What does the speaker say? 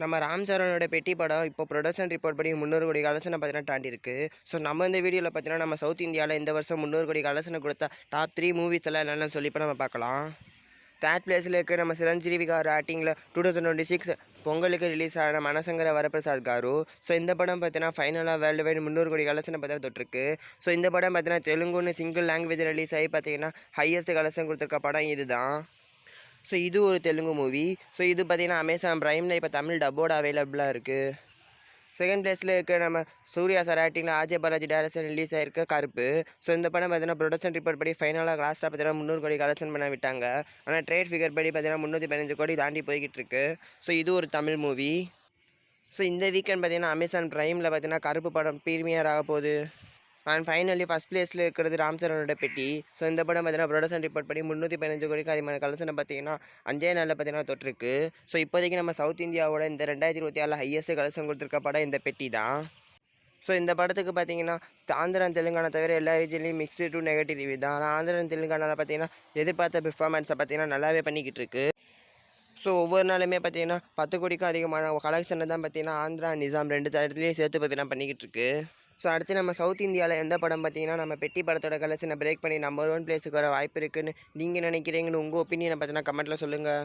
நம்ம ராம் சரணோட பெட்டி படம் இப்போ ப்ரொடக்ஷன் ரிப்போர்ட் படி 300 கோடி கலெக்ஷனை பார்த்தீங்கன்னா தாண்டி இருக்கு. ஸோ நம்ம இந்த வீடியோவில் பார்த்தீங்கன்னா நம்ம சவுத் இந்தியாவில் இந்த வருஷம் 300 கோடி கலெக்ஷனை கொடுத்த டாப் 3 மூவிஸ் எல்லாம் என்னென்னு சொல்லி இப்போ நம்ம பார்க்கலாம். தேர்ட் பிளேஸில் இருக்க நம்ம சிரஞ்சீவி கார் ஆக்டிங்கில் 2026 பொங்கலுக்கு ரிலீஸ் ஆன மனசங்கர வரப்பிரசாத் காரு. ஸோ இந்த படம் பார்த்தீங்கன்னா ஃபைனலாக வேர்ல்டு வைடு 300 கோடி கலெக்ஷனை பார்த்தீங்கன்னா தொட்டிருக்கு. ஸோ இந்த படம் பார்த்தீங்கன்னா தெலுங்குன்னு சிங்கிள் லாங்குவேஜ் ரிலீஸ் ஆகி பார்த்தீங்கன்னா ஹையஸ்ட் கலெக்ஷன் கொடுத்துருக்க படம் இதுதான். ஸோ இது ஒரு தெலுங்கு மூவி. ஸோ இது பார்த்திங்கன்னா அமேசான் ப்ரைமில் இப்போ தமிழ் டப்போட அவைலபிளாக இருக்குது. செகண்ட் பிளேஸில் இருக்க நம்ம சூர்யா சார் ஆக்டிங்கில் ஆஜய் பாலாஜி டேரக்ஷன் ரிலீஸ் ஆகிருக்க கருப்பு. ஸோ இந்த படம் பார்த்தீங்கன்னா ப்ரொடக்ஷன் ரிப்போர்ட் படி ஃபைனலாக லாஸ்ட்டாக பார்த்தீங்கன்னா 300 கோடி கலெக்ஷன் பண்ண விட்டாங்க. ஆனால் ட்ரேட் ஃபிகர் படி பார்த்தீங்கன்னா 315 கோடி தாண்டி போய்கிட்டு இருக்கு. ஸோ இது ஒரு தமிழ் மூவி. ஸோ இந்த வீக்கெண்ட் பார்த்தீங்கன்னா அமேசான் ப்ரைமில் பார்த்தீங்கன்னா கருப்பு படம் ப்ரீமியர் ஆக போகுது. அண்ட் ஃபைனலி ஃபஸ்ட் பிளேஸில் இருக்கிறது ராம் சரணோட பெட்டி. ஸோ இந்த படம் பார்த்தீங்கன்னா ப்ரொடக்ஷன் ரிப்போர்ட் படி 315 கோடிக்கு அதிகமான கலெக்ஷனை பார்த்தீங்கன்னா 5 நாளில் பார்த்தீங்கன்னா தொட்டிருக்கு. ஸோ இப்போதைக்கு நம்ம சவுத் இந்தியாவோட இந்த 2024 ஹையஸ்ட் கலெக்ஷன் கொடுத்துருக்க படம் இந்த பெட்டி தான். ஸோ இந்த படத்துக்கு பார்த்தீங்கன்னா ஆந்திரா தெலுங்கானா தவிர எல்லா ரீஜன்லையும் மிக்ஸ்டு டு நெகட்டிவ் ரிவ்யூ தான். ஆனால் ஆந்திரா தெலுங்கானாவில் பார்த்தீங்கன்னா எதிர்பார்த்த பெர்ஃபார்மன்ஸை பார்த்தீங்கன்னா நல்லாவே பண்ணிக்கிட்டு இருக்கு. ஸோ ஒவ்வொரு நாளுமே பார்த்தீங்கன்னா 10 கோடிக்கும் அதிகமான கலெக்ஷனை தான் பார்த்தீங்கன்னா ஆந்திரா நிசாம் 2 இடத்துலையும் சேர்த்து பார்த்தீங்கன்னா பண்ணிக்கிட்டு இருக்கு. ஸோ அடுத்து நம்ம சவுத் இந்தியாவில் எந்த படம் பார்த்தீங்கன்னா நம்ம பெட்டி படத்தோட கலெக்ஷனை பிரேக் பண்ணி நம்பர் 1 பிளேஸுக்கு வர வாய்ப்பு இருக்குதுன்னு நீங்கள் நினைக்கிறீங்கன்னு உங்கள் ஒப்பீனியனை பார்த்தீங்கன்னா கமெண்ட்டில் சொல்லுங்கள்.